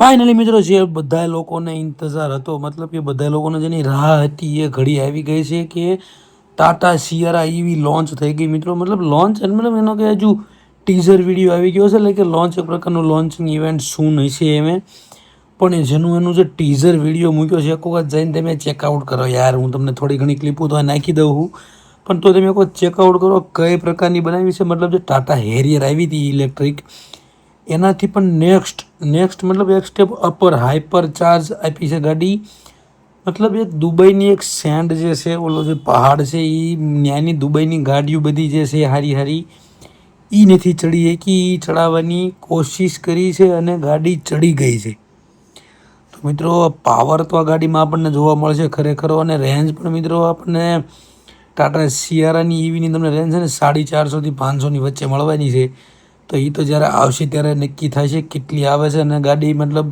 Finally મિત્રો જે બધા લોકોને ઇંતજાર હતો, મતલબ કે બધા લોકોને જેની રાહ હતી એ ઘડી આવી ગઈ છે કે ટાટા સિયારા EV લોન્ચ થઈ ગઈ મિત્રો. મતલબ લોન્ચ મતલબ એનો કે હજુ ટીઝર વિડીયો આવી ગયો છે, એટલે કે લોન્ચ એક પ્રકારનું લોન્ચિંગ ઇવેન્ટ શું હશે એમે. પણ જેનું એનું જે ટીઝર વિડીયો મૂક્યો છે એક વખત જઈને તમે ચેકઆઉટ કરો યાર. હું તમને થોડી ઘણી ક્લિપો તો નાખી દઉં છું, પણ તો તમે એક વખત ચેકઆઉટ કરો કઈ પ્રકારની બનાવી છે. મતલબ જે ટાટા હેરિયર આવી હતી ઇલેક્ટ્રિક, એનાથી પણ નેક્સ્ટ મતલબ એક સ્ટેપ અપર હાઈપર ચાર્જ આપી છે ગાડી. મતલબ એક દુબઈની એક સેન્ડ જે છે, ઓલો જે પહાડ છે એ ત્યાંની દુબઈની ગાડીઓ બધી જે છે હારી એ નથી ચડી શકી, એ ચડાવવાની કોશિશ કરી છે અને ગાડી ચડી ગઈ છે. તો મિત્રો પાવર તો આ ગાડીમાં આપણને જોવા મળશે ખરેખર, અને રેન્જ પણ મિત્રો આપણને ટાટા સિયારાની EVની તમને રેન્જ છે ને 450 થી 500ની વચ્ચે મળવાની છે. તો એ તો જ્યારે આવશે ત્યારે નક્કી થાય છે કેટલી આવે છે. અને ગાડી મતલબ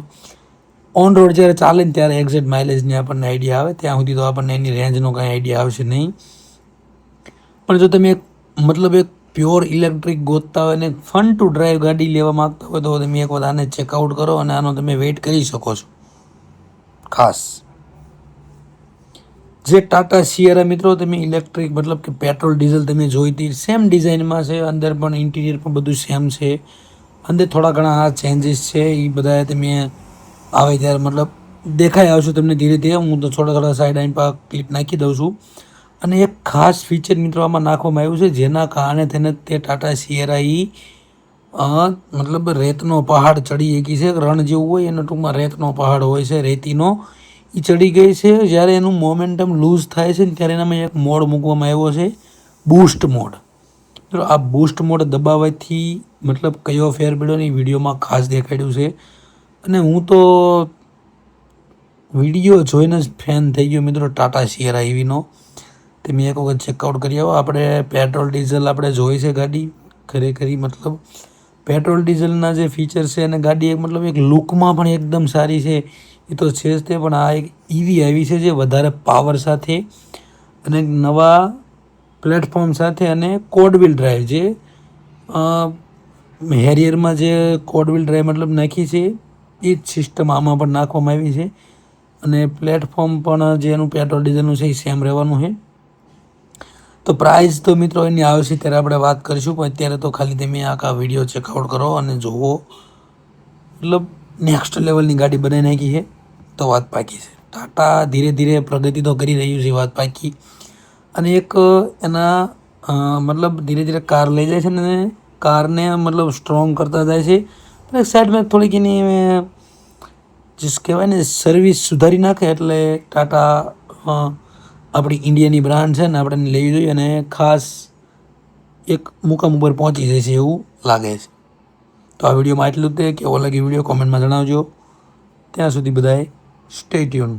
ઓન રોડ જ્યારે ચાલે ને ત્યારે એક્ઝેક્ટ માઇલેજની આપણને આઈડિયા આવે, ત્યાં સુધી તો આપણને એની રેન્જનો કાંઈ આઈડિયા આવશે નહીં. પણ જો તમે મતલબ એક પ્યોર ઇલેક્ટ્રિક ગોતતા હોય અને ફન ટુ ડ્રાઈવ ગાડી લેવા માગતા હોય તો તમે એક વાર આને ચેકઆઉટ કરો અને આનો તમે વેઇટ કરી શકો છો. ખાસ જે ટાટા સિયારા મિત્રો તમે ઇલેક્ટ્રિક મતલબ કે પેટ્રોલ ડીઝલ તમે જોઈતી સેમ ડિઝાઇનમાં છે, અંદર પણ ઇન્ટિરિયર પણ બધું સેમ છે. અંદર થોડા ઘણા આ ચેન્જીસ છે એ બધા તમે આવે ત્યારે મતલબ દેખાઈ આવશે તમને ધીરે ધીરે. હું તો થોડા સાઈડ આઈન પર ક્લિપ નાખી દઉં છું. અને એક ખાસ ફીચર મિત્રો આમાં નાખવામાં આવ્યું છે, જેના કારણે તેને તે ટાટા સિયારા મતલબ રેતનો પહાડ ચડી શકી છે. રણ જેવું હોય એનો ટૂંકમાં રેતનો પહાડ હોય છે, રેતીનો, એ ચડી ગઈ છે. જ્યારે એનું મોમેન્ટમ લૂઝ થાય છે ને ત્યારે એનામાં એક મોડ મૂકવામાં આવ્યો છે, બૂસ્ટ મોડ. આ બૂસ્ટ મોડ દબાવવાથી મતલબ કયો ફેર પડ્યો ને એ વિડીયોમાં ખાસ દેખાડ્યું છે. અને હું તો વિડીયો જોઈને જ ફેન થઈ ગયો મિત્રો ટાટા સિયારા EVનો. તમે એક વખત ચેકઆઉટ કરી આવો. આપણે પેટ્રોલ ડીઝલ આપણે જોઈ છે ગાડી ખરેખર, મતલબ પેટ્રોલ ડીઝલના જે ફીચર છે અને ગાડી એક મતલબ એક લુકમાં પણ એકદમ સારી છે એ તો છે જ તે. પણ આ એક EV આવી છે જે વધારે પાવર સાથે અને નવા પ્લેટફોર્મ સાથે અને કોડવ્હીલ ડ્રાઈવ, જે હેરિયરમાં જે કોડવ્હીલ ડ્રાઈવ મતલબ નાખી છે એ જ સિસ્ટમ આમાં પણ નાખવામાં આવી છે. અને પ્લેટફોર્મ પણ જે એનું પેટ્રોલ ડીઝલનું છે એ સેમ રહેવાનું છે. તો પ્રાઇસ તો મિત્રો એની આવશે ત્યારે આપણે વાત કરીશું, પણ અત્યારે તો ખાલી તમે આખા વિડીયો ચેકઆઉટ કરો અને જુઓ. મતલબ નેક્સ્ટ લેવલની ગાડી બનાવી નાખી છે, તો વાત પાકી છે. ટાટા ધીરે ધીરે પ્રગતિ તો કરી રહ્યું છે, વાત પાકી. અને એક એના મતલબ ધીરે ધીરે કાર લઈ જાય છે ને કારને મતલબ સ્ટ્રોંગ કરતા જાય છે. અને સાઈડમાં થોડીક એની જે કહેવાય ને સર્વિસ સુધારી નાખે એટલે ટાટા આપણી ઇન્ડિયાની બ્રાન્ડ છે ને આપણે લેવી જોઈએ અને ખાસ એક મુકામ ઉપર પહોંચી જાય છે એવું લાગે છે. તો આ વિડીયોમાં એટલું જ તે. કેવો લાગે વિડીયો કોમેન્ટમાં જણાવજો. ત્યાં સુધી બધાએ સ્ટે ટ્યુન.